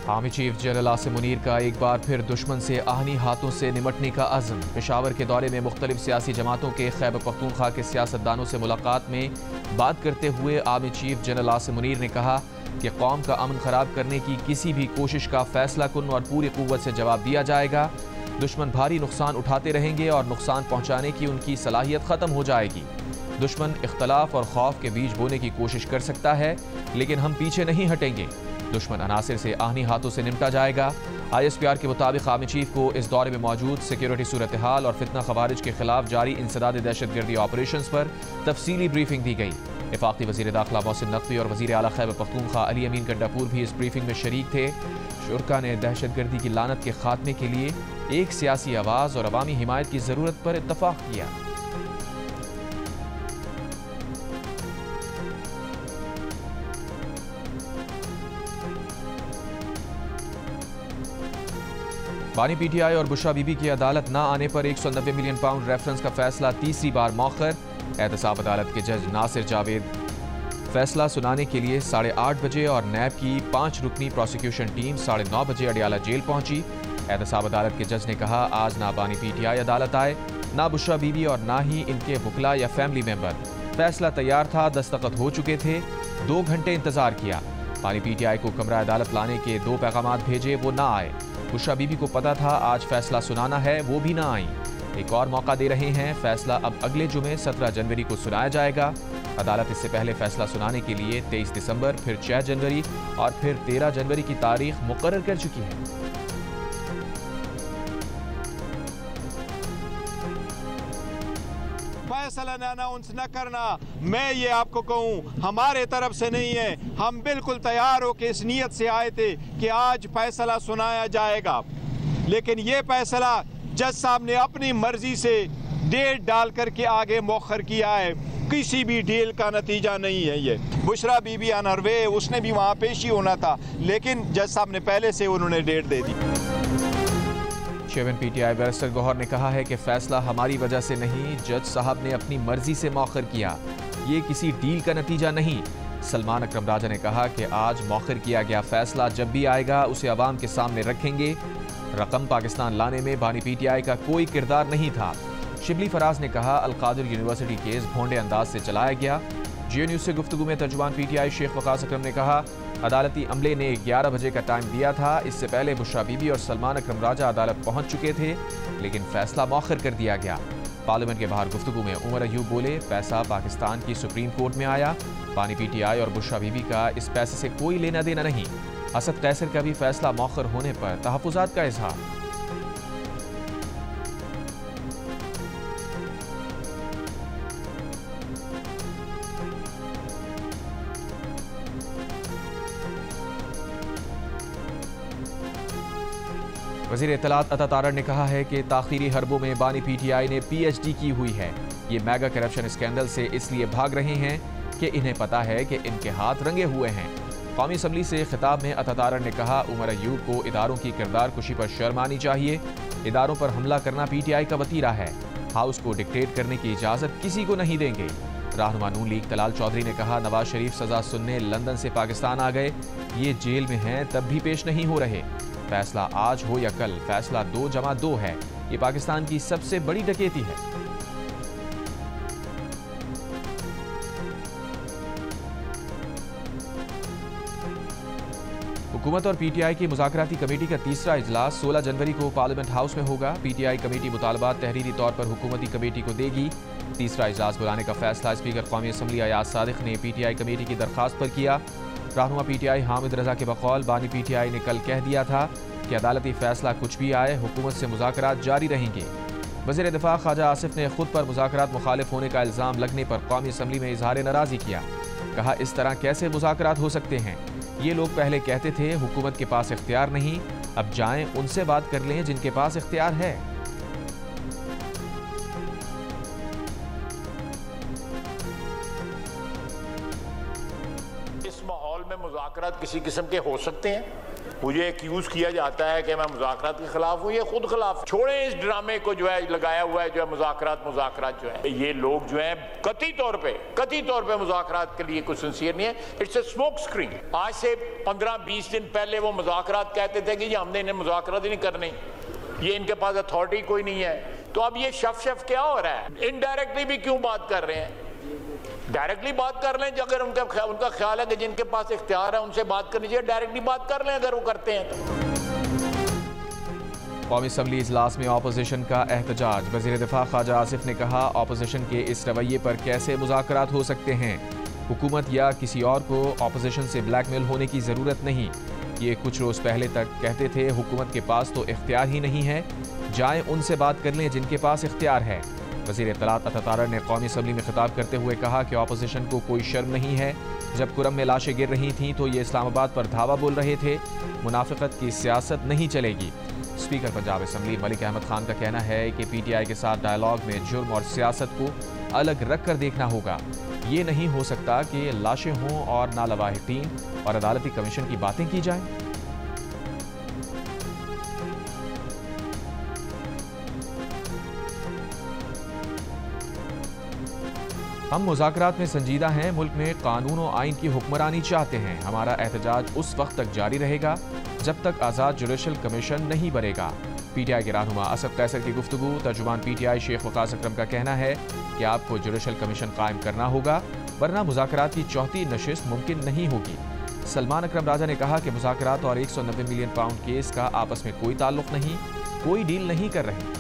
Army chief general Asim Munir का एक बार फिर दुश्मन से आहनी हाथों से निमटने का अज़्म। पेशावर के दौरे में मुख्तलिफ सियासी जमातों के खैबर पख्तूनख्वा के सियासतदानों से मुलाकात में बात करते हुए army chief general Asim Munir ने कहा कि कौम का अमन खराब करने की किसी भी कोशिश का फैसला कुन और पूरी कुव्वत से जवाब दिया जाएगा। दुश्मन भारी नुकसान उठाते रहेंगे और नुकसान पहुँचाने की उनकी सलाहियत ख़त्म हो जाएगी। दुश्मन इख्तलाफ और खौफ के बीज बोने की कोशिश कर सकता है, लेकिन हम पीछे नहीं हटेंगे। दुश्मन अनासिर से आहनी हाथों से निपटा जाएगा। ISPR के मुताबिक आर्मी चीफ को इस दौरे में मौजूद सिक्योरिटी सूरत हाल और फितना खवारिज के खिलाफ जारी इंसदाद दहशतगर्दी ऑपरेशंस पर तफसीली ब्रीफिंग दी गई। वफाकी वज़ीर दाखिला मोहसिन नकवी और वज़ीर आला खैबर पख्तूनख्वा अली अमीन गंडापुर भी इस ब्रीफिंग में शरीक थे। शुरका ने दहशतगर्दी की लानत के खात्मे के लिए एक सियासी आवाज़ और अवामी हिमायत की ज़रूरत पर इत्तफाक किया। बानी PTI और बुशरा बीबी की अदालत न आने पर 190 मिलियन पाउंड रेफरेंस का फैसला तीसरी बार मौखर। एहतसाब अदालत के जज नासिर जावेद फैसला सुनाने के लिए 8:30 बजे और नैब की 5 रुकनी प्रोसिक्यूशन टीम 9:30 बजे अडियाला जेल पहुंची। एहतसाब अदालत के जज ने कहा आज ना बानी PTI अदालत आए, ना बुशरा बीबी और ना ही इनके वकला या फैमिली मेंबर। फैसला तैयार था, दस्तखत हो चुके थे, 2 घंटे इंतजार किया। बानी PTI को कमरा अदालत लाने के 2 पैगाम भेजे, वो ना आए। बुशरा बीबी को पता था आज फैसला सुनाना है, वो भी ना आई। एक और मौका दे रहे हैं, फैसला अब अगले जुमे 17 जनवरी को सुनाया जाएगा। अदालत इससे पहले फैसला सुनाने के लिए 23 दिसंबर, फिर 6 जनवरी और फिर 13 जनवरी की तारीख मुकर्रर कर चुकी है। फैसला अनाउंस न करना, मैं ये आपको कहूँ, हमारे तरफ से नहीं है। हम बिल्कुल तैयार हो के इस नीयत से आए थे कि आज फैसला सुनाया जाएगा, लेकिन ये फैसला जज साहब ने अपनी मर्जी से डेट डाल करके आगे मौखर किया है। किसी भी डील का नतीजा नहीं है ये। बुशरा बीबी अनहरवे, उसने भी वहाँ पेशी होना था, लेकिन जज साहब ने पहले से उन्होंने डेट दे दी। चेयरमैन PTI बैरिस्टर गौहर ने कहा है कि फैसला हमारी वजह से नहीं, जज साहब ने अपनी मर्जी से मौखर किया, ये किसी डील का नतीजा नहीं। सलमान अकरम राजा ने कहा कि आज मौखर किया गया फैसला जब भी आएगा उसे अवाम के सामने रखेंगे। रकम पाकिस्तान लाने में बानी PTI का कोई किरदार नहीं था। शिबली फराज ने कहा अलकादिर यूनिवर्सिटी केस भोंडे अंदाज से चलाया गया। जियो न्यूज़ से गुफ्तगू में तर्जुमान PTI शेख वकास अकरम ने कहा अदालती अमले ने 11 बजे का टाइम दिया था। इससे पहले बुशरा बीबी और सलमान अकरम राजा अदालत पहुंच चुके थे, लेकिन फैसला मौखर कर दिया गया। पार्लियामेंट के बाहर गुफ्तगू में उमर अयूब बोले पैसा पाकिस्तान की सुप्रीम कोर्ट में आया, बानी PTI और बुशरा बीबी का इस पैसे से कोई लेना देना नहीं। असद कैसर का भी फैसला मौखर होने पर तहफ़्फ़ुज़ात का इजहार। वज़ीर इत्तलात अता तारड़ ने कहा है कि ताख़ीरी हरबों में बानी PTI ने PhD की हुई है। ये मेगा करप्शन स्कैंडल से इसलिए भाग रहे हैं कि इन्हें पता है कि इनके हाथ रंगे हुए हैं। कौमी असम्बली से खिताब में अता तारड़ ने कहा उमर अयूब को इदारों की किरदार कुशी पर शर्म आनी चाहिए। इदारों पर हमला करना PTI का वतीरा है। हाउस को डिक्टेट करने की इजाज़त किसी को नहीं देंगे। रहनुमा नून लीग तलाल चौधरी ने कहा नवाज शरीफ सजा सुनने लंदन से पाकिस्तान आ गए, ये जेल में हैं तब भी पेश नहीं हो रहे। फैसला आज हो या कल, फैसला 2+2 है। ये पाकिस्तान की सबसे बड़ी डकैती है। हुकूमत और PTI की मुज़ाकराती कमेटी का तीसरा इजलास 16 जनवरी को पार्लियामेंट हाउस में होगा। PTI कमेटी मुतालबात तहरीरी तौर पर हुकूमती कमेटी को देगी। तीसरा इजलास बुलाने का फैसला स्पीकर कौमी असम्बली अयाज सादिक ने PTI कमेटी की दरख्वास्त पर किया। रहनुमा PTI हामिद रजा के बकौल बानी PTI ने कल कह दिया था कि अदालती फैसला कुछ भी आए हुकूमत से मुज़ाकरात जारी रहेंगे। वज़ीर दिफा ख्वाजा आसिफ ने खुद पर मुज़ाकरात मुखालिफ होने का इल्ज़ाम लगने पर कौमी असम्बली में इजहार नाराज़गी किया। कहा इस तरह कैसे मुज़ाकरात हो सकते हैं, ये लोग पहले कहते थे हुकूमत के पास इख्तियार नहीं, अब जाएं उनसे बात कर लें जिनके पास इख्तियार है। इस माहौल माहौल में मुज़ाकरात किसी किस्म के हो सकते हैं? मुझे एक्यूज किया जाता है कि मैं मुज़ाकरात के खिलाफ हूँ, ये खुद खिलाफ। छोड़ें इस ड्रामे को जो है लगाया हुआ है, जो है मुज़ाकरात जो है, ये लोग जो है कतई तौर पे मुज़ाकरात के लिए कुछ सिंसियर नहीं है। It's a smoke screen. आज से 15-20 दिन पहले वो मुज़ाकरात कहते थे कि हमने इन्हें मुज़ाकरात ही नहीं करने, ये इनके पास अथॉरिटी कोई नहीं है। तो अब ये शफ क्या हो रहा है? इनडायरेक्टली भी क्यों बात कर रहे हैं? डायरेक्टली बात कर लें, अगर उनका ख्याल है कि जिनके पास इख्तियार है उनसे बात करनी चाहिए, डायरेक्टली बात कर लें अगर वो करते हैं तो। कौमी असम्बली इजलास में अपोजिशन का एहतजाज। वज़ीर दिफा ख्वाजा आसिफ ने कहा, अपोजिशन के इस रवैये पर कैसे मुज़ाकरात हो सकते हैं? हुकूमत या किसी और को अपोजिशन से ब्लैकमेल होने की ज़रूरत नहीं। ये कुछ रोज़ पहले तक कहते थे हुकूमत के पास तो इख्तियार ही नहीं है, जाएं उनसे बात कर लें जिनके पास इख्तियार है। वज़ीर इत्तलात अता तारर ने कौमी असम्बली में खिताब करते हुए कहा कि अपोजिशन को कोई शर्म नहीं है। जब कुरम में लाशें गिर रही थीं तो ये इस्लामाबाद पर धावा बोल रहे थे। मुनाफिकत की सियासत नहीं चलेगी। स्पीकर पंजाब असम्बली मलिक अहमद खान का कहना है कि PTI के साथ डायलॉग में जुर्म और सियासत को अलग रख कर देखना होगा। ये नहीं हो सकता कि लाशें हों और नालवाहिक टीम और अदालती कमीशन की बातें की जाएं। हम मुज़ाकरात में संजीदा हैं, मुल्क में कानून और आइन की हुक्मरानी चाहते हैं। हमारा एहतजाज उस वक्त तक जारी रहेगा जब तक आज़ाद जुडिशल कमीशन नहीं बनेगा। PTI के रहनुमा असद कैसर की गुफ्तगू। तर्जुमान PTI शेख वकास अकरम का कहना है कि आपको जुडिशल कमीशन कायम करना होगा, वरना मुज़ाकरात की चौथी नशिस्त मुमकिन नहीं होगी। सलमान अकरम राजा ने कहा कि मुज़ाकरात और 190 मिलियन पाउंड केस का आपस में कोई ताल्लुक नहीं, कोई डील नहीं कर रहे।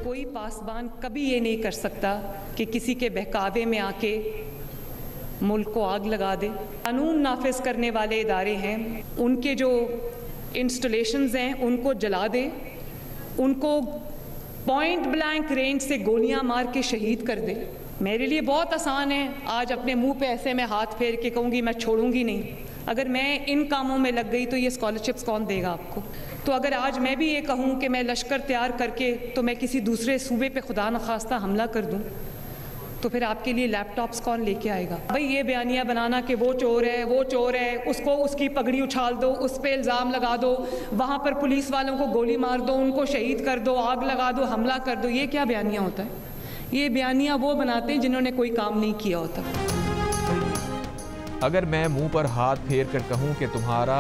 कोई पासबान कभी ये नहीं कर सकता कि किसी के बहकावे में आके मुल्क को आग लगा दे। कानून नाफिज करने वाले इदारे हैं, उनके जो इंस्टॉलेशंस हैं उनको जला दे, उनको पॉइंट ब्लैंक रेंज से गोलियां मार के शहीद कर दे। मेरे लिए बहुत आसान है आज अपने मुंह पे ऐसे मैं हाथ फेर के कहूँगी मैं छोड़ूंगी नहीं। अगर मैं इन कामों में लग गई तो ये स्कॉलरशिप्स कौन देगा आपको? तो अगर आज मैं भी ये कहूँ कि मैं लश्कर तैयार करके तो मैं किसी दूसरे सूबे पे खुदा न खास्ता हमला कर दूँ, तो फिर आपके लिए लैपटॉप्स कौन लेके आएगा? भाई ये बयानियाँ बनाना कि वो चोर है, उसको उसकी पगड़ी उछाल दो, उस पर इल्ज़ाम लगा दो, वहाँ पर पुलिस वालों को गोली मार दो, उनको शहीद कर दो, आग लगा दो, हमला कर दो, ये क्या बयानियाँ होता है? ये बयानियाँ वो बनाते हैं जिन्होंने कोई काम नहीं किया होता। अगर मैं मुंह पर हाथ फेर कर कहूँ कि तुम्हारा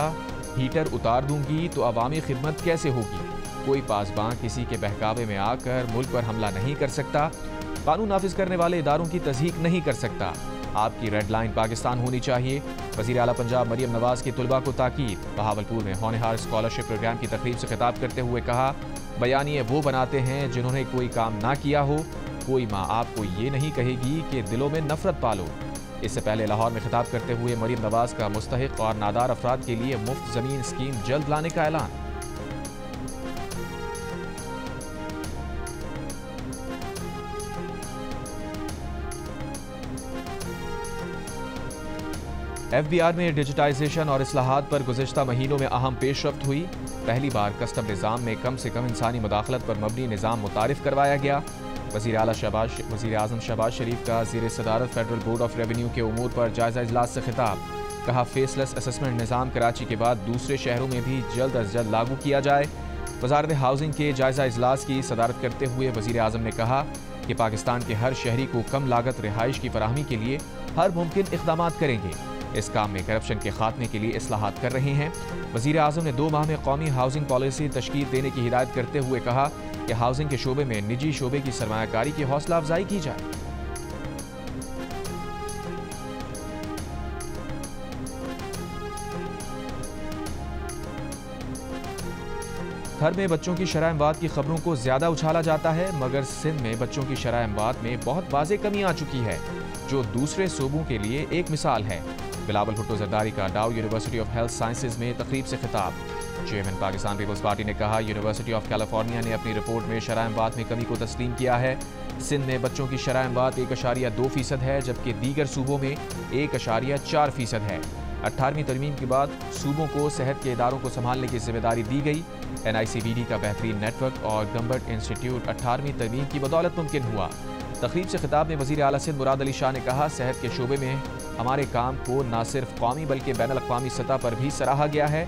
हीटर उतार दूंगी तो अवामी खिदमत कैसे होगी? कोई पासबान किसी के बहकावे में आकर मुल्क पर हमला नहीं कर सकता, कानून नाफिज करने वाले इदारों की तस्दीक नहीं कर सकता। आपकी रेड लाइन पाकिस्तान होनी चाहिए। वज़ीर आला पंजाब मरियम नवाज की तुलबा को ताकीद। बहावलपुर में होनहार स्कॉलरशिप प्रोग्राम की तकरीब से खिताब करते हुए कहा, बयानिए वो बनाते हैं जिन्होंने कोई काम ना किया हो। कोई माँ आपको ये नहीं कहेगी कि दिलों में नफरत पालो। इससे पहले लाहौर में खिताब करते हुए मरियम नवाज का मुस्तहिक और नादार अफराद के लिए मुफ्त ज़मीन स्कीम जल्द लाने का ऐलान। FBR में डिजिटाइजेशन और इस्लाहात पर गुज़िश्ता महीनों में अहम पेशरफ्त हुई। पहली बार कस्टम निज़ाम में कम से कम इंसानी मुदाखलत पर मबनी निज़ाम मुतारिफ करवाया गया। वज़ीर आज़म शहबाज शरीफ का ज़ीर सदारत फेडरल बोर्ड ऑफ रेवेन्यू के उमूर पर जायज़ा इजलास से खिताब। कहा, फेसलेस असेसमेंट निज़ाम कराची के बाद दूसरे शहरों में भी जल्द अज जल्द लागू किया जाए। वज़ारत हाउसिंग के जायज़ा इजलास की सदारत करते हुए वज़ीर आज़म ने कहा कि पाकिस्तान के हर शहरी को कम लागत रिहाइश की फराहमी के लिए हर मुमकिन इक़दाम करेंगे। इस काम में करप्शन के खात्मे के लिए इस्लाहात कर रहे हैं। वज़ीर आज़म ने 2 माह में कौमी हाउसिंग पॉलिसी तश्कील देने की हिदायत करते हुए कहा कि हाउसिंग के शोबे में निजी शोबे की सरमायाकारी की हौसला अफजाई की जाए। थर में बच्चों की शरह अमवात की खबरों को ज्यादा उछाला जाता है, मगर सिंध में बच्चों की शरह अमवात में बहुत वाज़ेह कमी आ चुकी है, जो दूसरे सूबों के लिए एक मिसाल है। बिलावल भुट्टो जरदारी का डाउ यूनिवर्सिटी ऑफ हेल्थ साइंसेज में तकरीब से खिताब। चेयरमैन पाकिस्तान पीपल्स पार्टी ने कहा, यूनिवर्सिटी ऑफ कैलिफोर्निया ने अपनी रिपोर्ट में शरह अमवात में कमी को तस्लीम किया है। सिंध में बच्चों की शरह अमवात 1.2% है, जबकि दीगर सूबों में 1.4% है। 18वीं तरमीम के बाद सूबों को सेहत के इदारों को संभालने की जिम्मेदारी दी गई। NICVD का बेहतरीन नेटवर्क और गम्बर्ट इंस्टीट्यूट 18वीं तरमीम की बदौलत मुमकिन हुआ। तकरीब से खिताब में वज़ीर आला सिंध मुराद अली शाह ने कहा, सेहत के शोबे में हमारे काम को न सिर्फ कौमी बल्कि बैनुल-अक़वामी सतह पर भी सराहा गया है।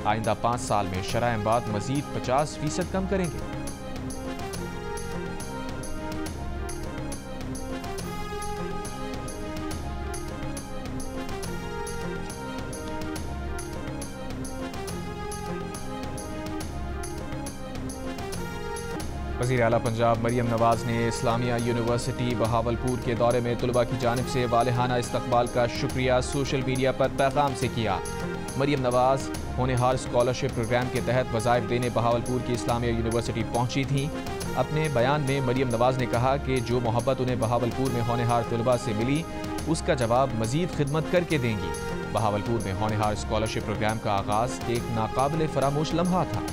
आइंदा 5 साल में शरह अमवात मज़ीद 50% कम करेंगे। वज़ीर आला पंजाब मरियम नवाज़ ने इस्लामिया यूनिवर्सिटी बहावलपुर के दौरे में तलबा की जानिब से वालिहाना इस्तकबाल का शुक्रिया सोशल मीडिया पर पैगाम से किया। मरियम नवाज़ होनहार स्कॉलरशिप प्रोग्राम के तहत वज़ाइफ देने बहावलपुर की इस्लामिया यूनिवर्सिटी पहुंची थीं। अपने बयान में मरियम नवाज़ ने कहा कि जो मोहब्बत उन्हें बहावलपुर में होनहार तलबा से मिली, उसका जवाब मज़ीद खिदमत करके देंगी। बहावलपुर में होनहार स्कॉलरशिप प्रोग्राम का आगाज़ एक नाकाबिल फरामोश लम्हा था।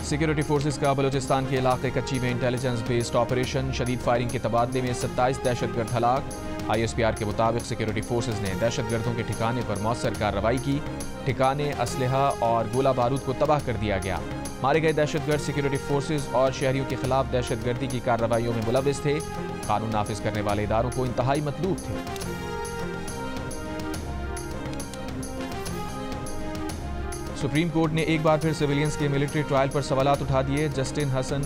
सिक्योरिटी फोर्सेस का बलूचिस्तान के इलाके कच्ची में इंटेलिजेंस बेस्ड ऑपरेशन, शदीद फायरिंग के तबादले में 27 दहशतगर्द हलाक। ISPR के मुताबिक सिक्योरिटी फोर्सेस ने दहशतगर्दों के ठिकाने पर मौसर कार्रवाई की। ठिकाने, असलहा और गोला बारूद को तबाह कर दिया गया। मारे गए दहशतगर्द सिक्योरिटी फोर्सेस और शहरियों के खिलाफ दहशतगर्दी की कार्रवाइयों में मुलविस थे। कानून नाफिज करने वाले इदारों को इंतहाई मतलूब थे। सुप्रीम कोर्ट ने एक बार फिर सिविलियंस के मिलिट्री ट्रायल पर सवालात उठा दिए। जस्टिस हसन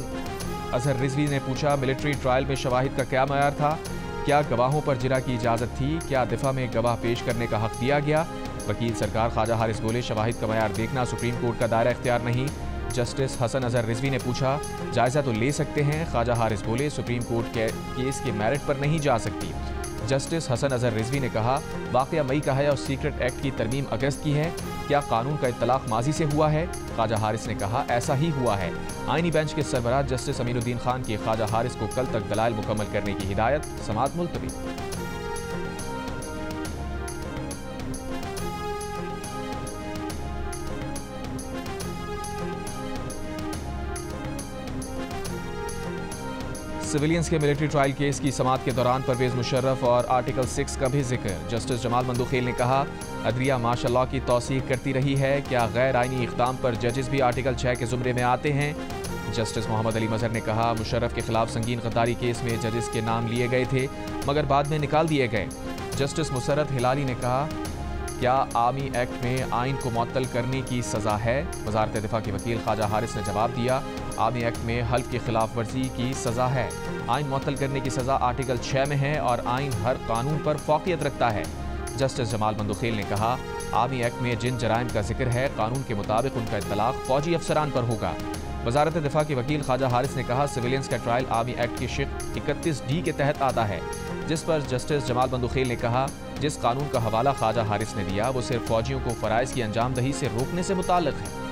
अजहर रिजवी ने पूछा, मिलिट्री ट्रायल में शवाहिद का क्या मयार था? क्या गवाहों पर जिरा की इजाज़त थी? क्या दिफा में गवाह पेश करने का हक दिया गया? वकील सरकार ख्वाजा हारिस बोले, शवाहिद का मयार देखना सुप्रीम कोर्ट का दायरा इख्तियार नहीं। जस्टिस हसन अजहर रिजवी ने पूछा, जायज़ा तो ले सकते हैं? ख्वाजा हारिस बोले, सुप्रीम कोर्ट के केस के मेरिट पर नहीं जा सकती। जस्टिस हसन अजहर रिजवी ने कहा, वाक़या मई का है और सीक्रेट एक्ट की तरमीम अगस्त की है। क्या कानून का इत्तलाक माजी से हुआ है? ख्वाजा हारिस ने कहा, ऐसा ही हुआ है। आईनी बेंच के सरबराह जस्टिस अमीनुद्दीन खान की ख्वाजा हारिस को कल तक दलाइल मुकम्मल करने की हिदायत, समाअत मुलतवी। सिविलियंस के मिलिट्री ट्रायल केस की समाअत के दौरान परवेज मुशर्रफ और आर्टिकल 6 का भी जिक्र। जस्टिस जमाल मंदुखेल ने कहा, अदलिया माशाअल्लाह की तौसीक करती रही है। क्या गैर आईनी इक़दाम पर जजेस भी आर्टिकल 6 के ज़ुमरे में आते हैं? जस्टिस मोहम्मद अली मजहर ने कहा, मुशर्रफ के खिलाफ संगीन गद्दारी केस में जजेस के नाम लिए गए थे मगर बाद में निकाल दिए गए। जस्टिस मुसर्रत हिलाली ने कहा, क्या आर्मी एक्ट में आइन को मुअत्तल करने की सज़ा है? वज़ारत दिफा के वकील ख्वाजा हारिस ने जवाब दिया, आर्मी एक्ट में हल्फ की खिलाफ वर्जी की सज़ा है। आइन मुअत्तल करने की सज़ा आर्टिकल 6 में है और आइन हर कानून पर फ़ौक़ियत रखता है। जस्टिस जमाल मंदुखेल ने कहा, आर्मी एक्ट में जिन जराइम का जिक्र है, कानून के मुताबिक उनका इत्तलाक फ़ौजी अफसरान पर होगा। वज़ारत दिफा के वकील ख्वाजा हारिस ने कहा, सिविलियंस का ट्रायल आर्मी एक्ट की शिक 31D के तहत आता है, जिस पर जस्टिस जमाल मंदुखेल ने कहा, जिस कानून का हवाला ख्वाजा हारिस ने दिया वो सिर्फ फ़ौजियों को फ़राइज़ की अंजामदही से रोकने से मुताल्लिक़ है।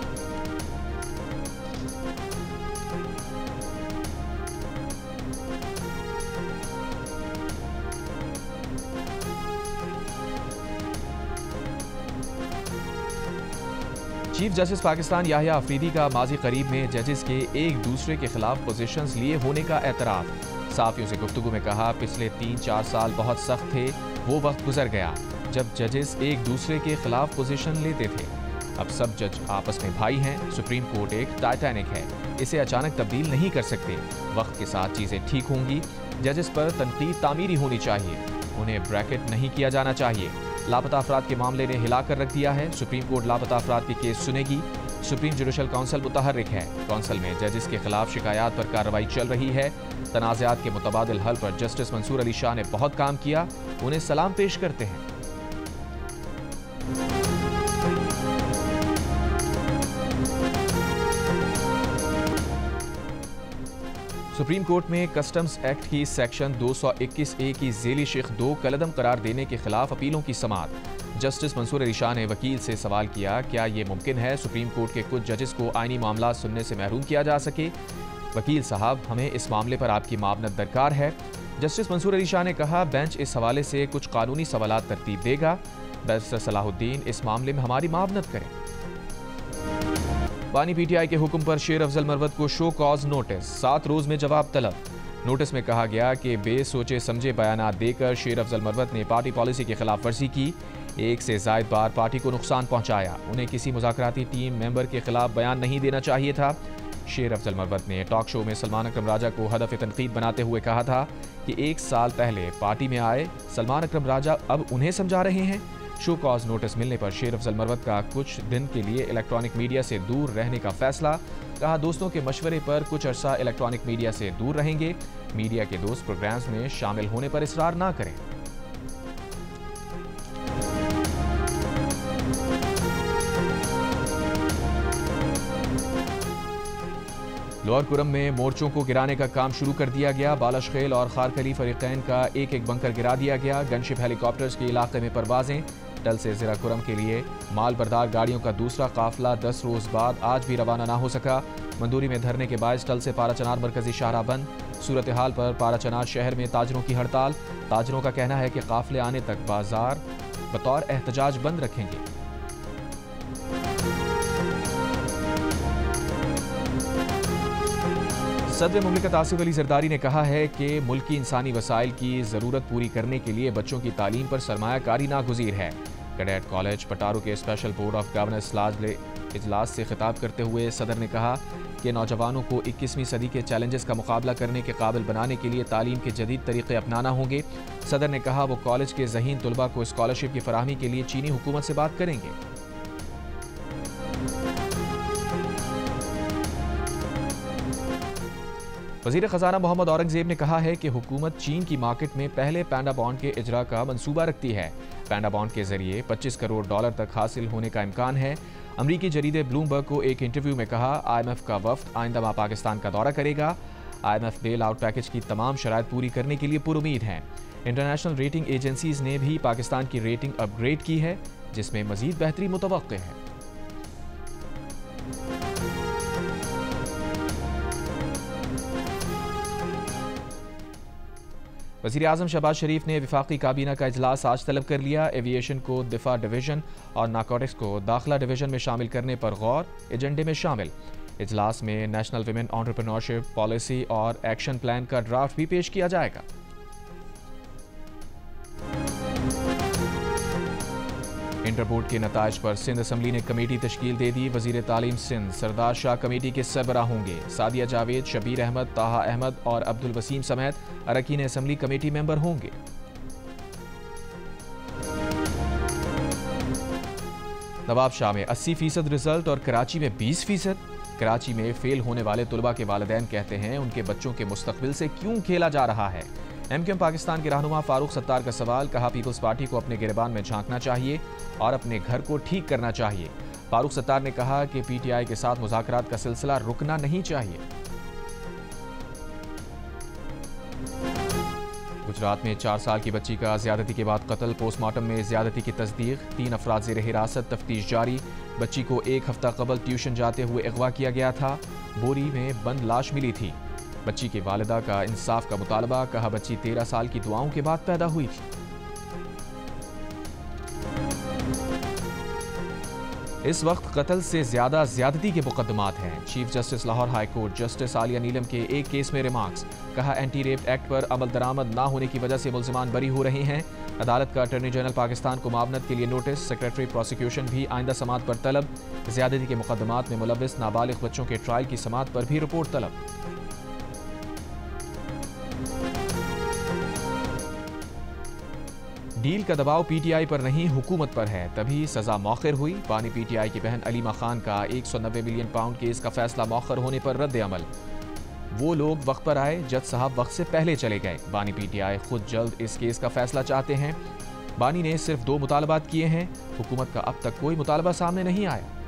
चीफ जस्टिस पाकिस्तान याहिया अफरीदी का माजी करीब में जजेस के एक दूसरे के खिलाफ पोजीशंस लिए होने का एतराफ़। साफ़ियों से गुफ्तगू में कहा, पिछले 3-4 साल बहुत सख्त थे, वो वक्त गुजर गया जब जजेस एक दूसरे के खिलाफ पोजीशन लेते थे। अब सब जज आपस में भाई हैं। सुप्रीम कोर्ट एक टाइटैनिक है, इसे अचानक तब्दील नहीं कर सकते। वक्त के साथ चीज़ें ठीक होंगी। जजेस पर तनकीद तामीरी होनी चाहिए, उन्हें ब्रैकेट नहीं किया जाना चाहिए। लापता अफराद के मामले ने हिला कर रख दिया है। सुप्रीम कोर्ट लापता अफराद के केस सुनेगी। सुप्रीम जुडिशल काउंसिल मुतहर्रिक है। काउंसिल में जजेस के खिलाफ शिकायत पर कार्रवाई चल रही है। तनाज़ात के मुतबादिल हल पर जस्टिस मंसूर अली शाह ने बहुत काम किया, उन्हें सलाम पेश करते हैं। सुप्रीम कोर्ट में कस्टम्स एक्ट की सेक्शन 221A की झेली शिक 2 कलअदम करार देने के खिलाफ अपीलों की समाअत। जस्टिस मंसूर अली शाह ने वकील से सवाल किया, क्या ये मुमकिन है सुप्रीम कोर्ट के कुछ जजेस को आईनी मामला सुनने से महरूम किया जा सके? वकील साहब, हमें इस मामले पर आपकी मावनत दरकार है। जस्टिस मंसूर अली शाह ने कहा, बेंच इस हवाले से कुछ कानूनी सवालात तरतीब देगा। बैरिस्टर सलाहुद्दीन इस मामले में हमारी मावनत करें। बानी PTI के हुक्म पर शेर अफजल मरवत को शो कॉज नोटिस, 7 रोज में जवाब तलब। नोटिस में कहा गया कि बेसोचे समझे बयानात देकर शेर अफजल मरवत ने पार्टी पॉलिसी की खिलाफ वर्जी की। एक से ज़ायद बार पार्टी को नुकसान पहुंचाया। उन्हें किसी मुज़ाकराती टीम मेंबर के खिलाफ बयान नहीं देना चाहिए था। शेर अफजल मरवत ने टॉक शो में सलमान अकरम राजा को हदफ तनकीद बनाते हुए कहा था कि 1 साल पहले पार्टी में आए सलमान अकरम राजा अब उन्हें समझा रहे हैं। शो कॉज नोटिस मिलने पर शेर अफजल मरवत का कुछ दिन के लिए इलेक्ट्रॉनिक मीडिया से दूर रहने का फैसला। कहा, दोस्तों के मशवरे पर कुछ अरसा इलेक्ट्रॉनिक मीडिया से दूर रहेंगे। मीडिया के दोस्त प्रोग्राम्स में शामिल होने पर इसरार ना करें। लोअर कुरम में मोर्चों को गिराने का काम शुरू कर दिया गया। बालशखेल और खारखली फरीकैन का एक एक बंकर गिरा दिया गया। गनशिप हेलीकॉप्टर्स के इलाके में परवाजें। टल से ज़िरा कुरम के लिए माल बरदार गाड़ियों का दूसरा काफिला 10 रोज बाद आज भी रवाना ना हो सका। मंदूरी में धरने के बायस टल से पाराचनार मरकजी शाहराह बंद। सूरत हाल पर पाराचनार शहर में ताजरों की हड़ताल। ताजरों का कहना है कि काफिले आने तक बाजार बतौर एहतजाज बंद रखेंगे। सदर मुमलिकत आसिफ अली जरदारी ने कहा है कि मुल्की इंसानी वसाइल की ज़रूरत पूरी करने के लिए बच्चों की तालीम पर सरमायाकारी नागुज़ीर है। कैडेट कॉलेज पटारू के स्पेशल बोर्ड ऑफ गवर्नर्स इजलास से खिताब करते हुए सदर ने कहा कि नौजवानों को 21वीं सदी के चैलेंजेस का मुकाबला करने के काबिल बनाने के लिए तालीम के जदीद तरीक़े अपनाना होंगे। सदर ने कहा वो कॉलेज के ज़हीन तलबा को स्कॉलरशिप की फराहमी के लिए चीनी हुकूमत से बात करेंगे। वज़ीर ख़जाना मोहम्मद औरंगज़ेब ने कहा है कि हुकूमत चीन की मार्केट में पहले पैंडा बॉन्ड के इजरा का मंसूबा रखती है। पैंडा बॉन्ड के जरिए $25 करोड़ तक हासिल होने का इम्कान है। अमरीकी जरीदे ब्लूमबर्ग को एक इंटरव्यू में कहा, IMF का वफ्द आइंदा माह पाकिस्तान का दौरा करेगा। IMF बेल आउट पैकेज की तमाम शराइत पूरी करने के लिए पुरुमीद हैं। इंटरनेशनल रेटिंग एजेंसीज ने भी पाकिस्तान की रेटिंग अपग्रेड की है, जिसमें मजीद बेहतरी मुतवक्के है। वज़ीर आज़म शहबाज शरीफ ने वफाकी काबीना का इजलास आज तलब कर लिया। एविएशन को दिफा डिवीज़न और नारकोटिक्स को दाखिला डिवीज़न में शामिल करने पर गौर एजेंडे में शामिल। इजलास में नेशनल विमेन एंटरप्रेन्योरशिप पॉलिसी और एक्शन प्लान का ड्राफ्ट भी पेश किया जाएगा। इंटर बोर्ड के नताइज पर सिंध असम्बली ने कमेटी तश्कील दे दी। वज़ीर तालीम सिंध सरदार शाह कमेटी के सरबराह होंगे। सादिया जावेद, शबीर अहमद, ताहा अहमद और अब्दुल वसीम समेत अरकान असम्बली कमेटी मेंबर होंगे। नवाबशाह में 80% रिजल्ट और कराची में 20%। कराची में फेल होने वाले तुलबा के वालिदैन कहते हैं उनके बच्चों के मुस्तकबिल से क्यों खेला जा रहा है। MQM पाकिस्तान के रहनुमा फारूक सत्तार का सवाल। कहा, पीपल्स पार्टी को अपने गिरबान में झांकना चाहिए और अपने घर को ठीक करना चाहिए। फारूक सत्तार ने कहा कि PTI के साथ मुज़ाकरात का सिलसिला रुकना नहीं चाहिए। गुजरात में 4 साल की बच्ची का ज्यादती के बाद कत्ल। पोस्टमार्टम में ज्यादती की तस्दीक। 3 अफराद ज़ेर हिरासत। तफ्तीश जारी। बच्ची को 1 हफ्ता कबल ट्यूशन जाते हुए अगवा किया गया था। बोरी में बंद लाश मिली थी। बच्ची के वालिदा का इंसाफ का मुतालबा। कहा, बच्ची 13 साल की दुआओं के बाद पैदा हुई थी। इस वक्त कत्ल से ज्यादा ज्यादती के मुकदमात हैं। Chief justice Lahore high court justice Aliya Neelam के एक केस में रिमार्क्स। कहा, एंटी रेप एक्ट पर अमल दरामद ना होने की वजह से मुल्जिमान बरी हो रहे हैं। अदालत का अटॉर्नी जनरल पाकिस्तान को मामनत के लिए नोटिस। सेक्रेटरी प्रोसिक्यूशन भी आइंदा समात पर तलब। ज्यादती के मुकदमात में मुलव्विस नाबालिग बच्चों के ट्रायल की समात पर भी रिपोर्ट तलब। डील का दबाव PTI पर नहीं हुकूमत पर है, तभी सजा मौखर हुई। बानी PTI की बहन अलीमा खान का 190 मिलियन पाउंड केस का फैसला मौखर होने पर रद्द अमल। वो लोग वक्त पर आए, जज साहब वक्त से पहले चले गए। बानी PTI खुद जल्द इस केस का फैसला चाहते हैं। बानी ने सिर्फ 2 मुतालबात किए हैं। हुकूमत का अब तक कोई मुतालबा सामने नहीं आया।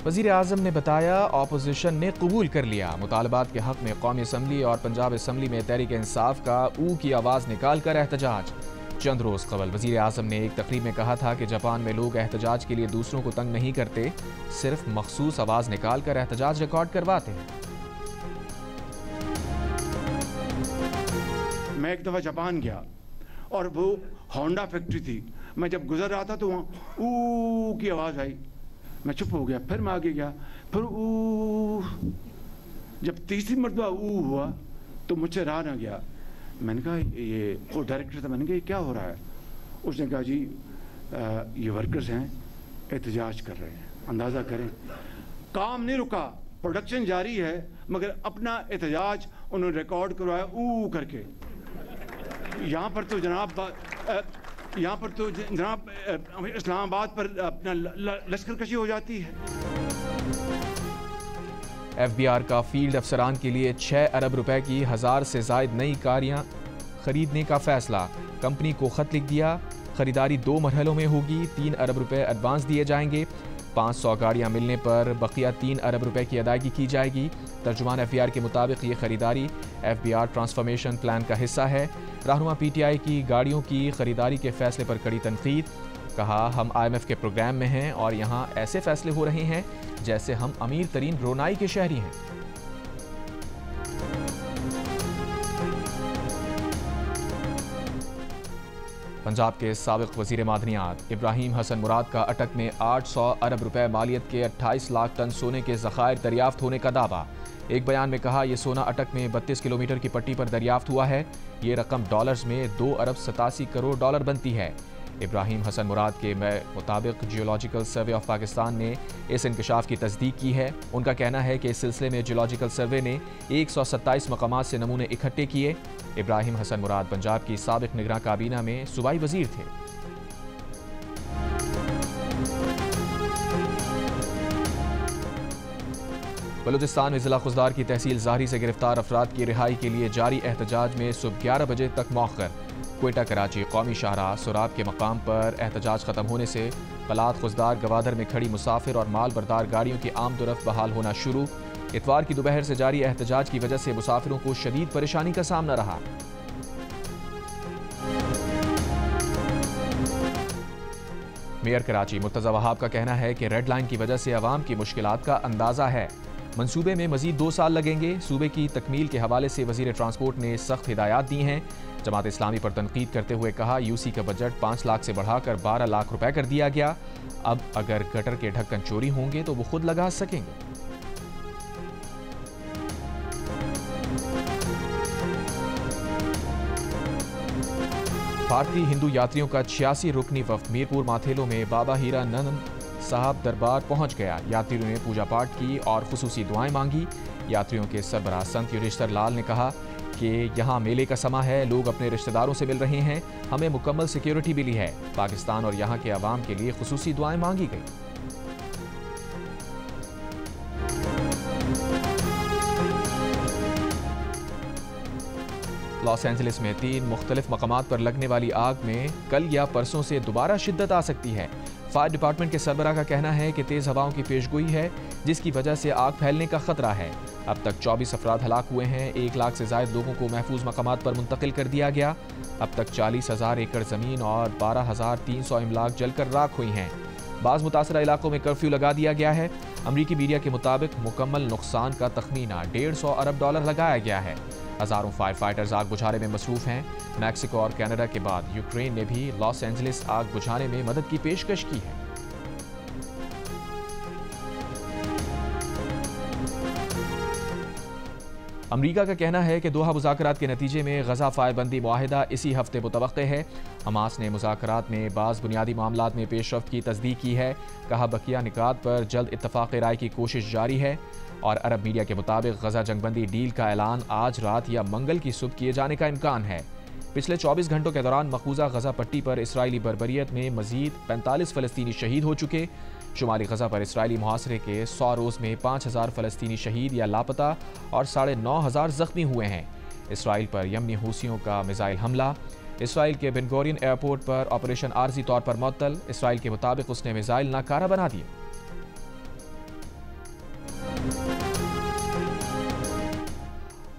वज़ीर आज़म ने बताया, ऑपोजिशन ने कबूल कर लिया। मुतालबात के हक में कौमी असम्बली और पंजाब असम्बली में तहरीक इंसाफ का ऊ की आवाज़ निकाल कर एहतजाज। चंद रोज़ कबल वज़ीर आज़म ने एक तकरीब में कहा था कि जापान में लोग एहतजाज के लिए दूसरों को तंग नहीं करते, सिर्फ मखसूस आवाज़ निकाल कर एहतजाज रिकॉर्ड करवाते हैं। मैं एक दफ़ा जापान गया और वो होंडा फैक्ट्री थी। मैं जब गुजर रहा था तो वहाँ ऊ की आवाज़ आई। मैं चुप हो गया। फिर मैं आगे गया, फिर ऊ। जब तीसरी मरतबा ऊ हुआ तो मुझसे रहा ना गया। मैंने कहा, ये वो डायरेक्टर था, मैंने कहा ये क्या हो रहा है। उसने कहा जी ये वर्कर्स हैं, एहतजाज कर रहे हैं। अंदाज़ा करें, काम नहीं रुका, प्रोडक्शन जारी है, मगर अपना एहतजाज उन्होंने रिकॉर्ड करवाया ऊ करके। यहाँ पर तो जनाब इस्लामाबाद पर अपना लश्कर कशी हो जाती है। FBR का फील्ड अफसरान के लिए 6 अरब रुपए की 1000 से ज़ायद नई गाड़ियाँ खरीदने का फैसला। कंपनी को खत लिख दिया। खरीदारी 2 मरहलों में होगी। 3 अरब रुपए एडवांस दिए जाएंगे। 500 गाड़ियाँ मिलने पर बकिया 3 अरब रुपए की अदायगी की जाएगी। तर्जुमान FBR के मुताबिक ये खरीदारी FBR ट्रांसफॉर्मेशन प्लान का हिस्सा है। रहनुमा PTI की गाड़ियों की खरीदारी के फैसले पर कड़ी तनकीद। कहा, हम IMF के प्रोग्राम में हैं और यहाँ ऐसे फैसले हो रहे हैं जैसे हम अमीर तरीन ब्रुनाई के शहरी हैं। पंजाब के साबिक वजीर मादनियात इब्राहिम हसन मुराद का अटक में 800 अरब रुपए मालियत के 28 लाख टन सोने के ज़खायर दरियाफ्त होने का दावा। एक बयान में कहा, यह सोना अटक में 32 किलोमीटर की पट्टी पर दरियाफ्त हुआ है। ये रकम डॉलर्स में 2 अरब 87 करोड़ डॉलर बनती है। इब्राहिम हसन मुराद के मुताबिक जियोलॉजिकल सर्वे ऑफ पाकिस्तान ने इस इंकशाफ की तस्दीक की है। उनका कहना है कि इस सिलसिले में जियोलॉजिकल सर्वे ने 127 मकामात से नमूने इकट्ठे किए। इब्राहिम हसन मुराद पंजाब की साबिक निगरान काबीना में सूबाई वजीर थे। बलूचिस्तान में जिला खुजदार की तहसील ज़ाहरी से गिरफ्तार अफराद की रिहाई के लिए जारी एहतजाज में सुबह 11 बजे तक मौखर। क्वेटा कराची कौमी शाहराह सुराब के मकाम पर एहतजाज खत्म होने से कलात खुजदार गवादर में खड़ी मुसाफिर और माल बरदार गाड़ियों की आमदोरफ्त बहाल होना शुरू। इतवार की दोपहर से जारी एहतजाज की वजह से मुसाफिरों को शदीद परेशानी का सामना रहा। मेयर कराची मुर्तज़ा वहाब का कहना है कि रेड लाइन की वजह से अवाम की मुश्किलात का अंदाजा है। मंसूबे में मजीद 2 साल लगेंगे। सूबे की तकमील के हवाले से वजीर ट्रांसपोर्ट ने सख्त हिदायत दी हैं। जमात इस्लामी पर तनकीद करते हुए कहा, UC का बजट 5 लाख से बढ़ाकर 12 लाख रुपए कर दिया गया। अब अगर गटर के ढक्कन चोरी होंगे तो वो खुद लगा सकेंगे। भारतीय हिंदू यात्रियों का 86 रुकनी वफ्द मीरपुर माथेलो में बाबा हीरा नंद साहब दरबार पहुंच गया। यात्रियों ने पूजा पाठ की और खुसूसी दुआएं मांगी। यात्रियों के सरबराह संत युधिष्ठिर लाल ने कहा कि यहाँ मेले का समा है, लोग अपने रिश्तेदारों से मिल रहे हैं, हमें मुकम्मल सिक्योरिटी मिली है। पाकिस्तान और यहाँ के अवाम के लिए खुसूसी दुआएं मांगी गई। लॉस एंजलिस में 3 मुख्तलिफ मकामात पर लगने वाली आग में कल या परसों से दोबारा शिद्दत आ सकती है। फायर डिपार्टमेंट के सरबराह का कहना है कि तेज हवाओं की पेशगोई है जिसकी वजह से आग फैलने का खतरा है। अब तक 24 अफराद हलाक हुए हैं। 1 लाख से ज्यादा लोगों को महफूज मकामात पर मुंतकिल कर दिया गया। अब तक 40,000 एकड़ जमीन और 12,300 इमलाक जलकर राख हुई हैं। बाज़ मुतासरा इलाकों में कर्फ्यू लगा दिया गया है। अमरीकी मीडिया के मुताबिक मुकम्मल नुकसान का तखमीना 150 अरब डॉलर लगाया गया है। हज़ारों फायर फाइटर्स आग बुझाने में मसरूफ हैं। मैक्सिको और कनाडा के बाद यूक्रेन ने भी लॉस एंजलिस आग बुझाने में मदद की पेशकश की है। अमरीका का कहना है कि दोहा मुज़ाकरात के नतीजे में गज़ा फायरबंदी मुआहिदा इसी हफ्ते मुतवक्के है। हमास ने मुज़ाकरात में बाज़ बुनियादी मामलात में पेशरफ्त की तस्दीक की है। कहा, बकिया निकात पर जल्द इत्तफ़ाक़ राय की कोशिश जारी है। और अरब मीडिया के मुताबिक गज़ा जंगबंदी डील का ऐलान आज रात या मंगल की सुबह किए जाने का इम्कान है। पिछले 24 घंटों के दौरान मकबूजा गज़ा पट्टी पर इसराइली बर्बरियत में मजीद 45 फ़लस्तीनी शहीद हो चुके। शुमाली गज़ा पर इसराइली मुहासरे के 100 रोज़ में 5,000 फ़लस्तीनी शहीद या लापता और 9,500 ज़ख्मी हुए हैं। इसराइल पर यमनी हूसियों का मिसाइल हमला। इसराइल के बेन गोरियन एयरपोर्ट पर ऑपरेशन आर्जी तौर पर मुअत्तल। इसराइल के मुताबिक उसने मिसाइल नाकारा बना दिए।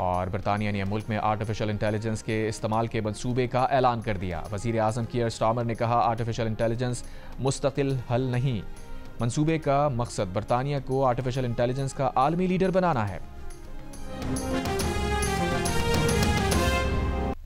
और बरतानिया ने मुल्क में आर्टिफिशियल इंटेलिजेंस के इस्तेमाल के मंसूबे का ऐलान कर दिया। वज़ीर आज़म कीयर स्टार्मर ने कहा, आर्टिफिशियल इंटेलिजेंस मुस्तकिल हल नहीं, मंसूबे का मकसद बरतानिया को आर्टिफिशियल इंटेलिजेंस का आलमी लीडर बनाना है।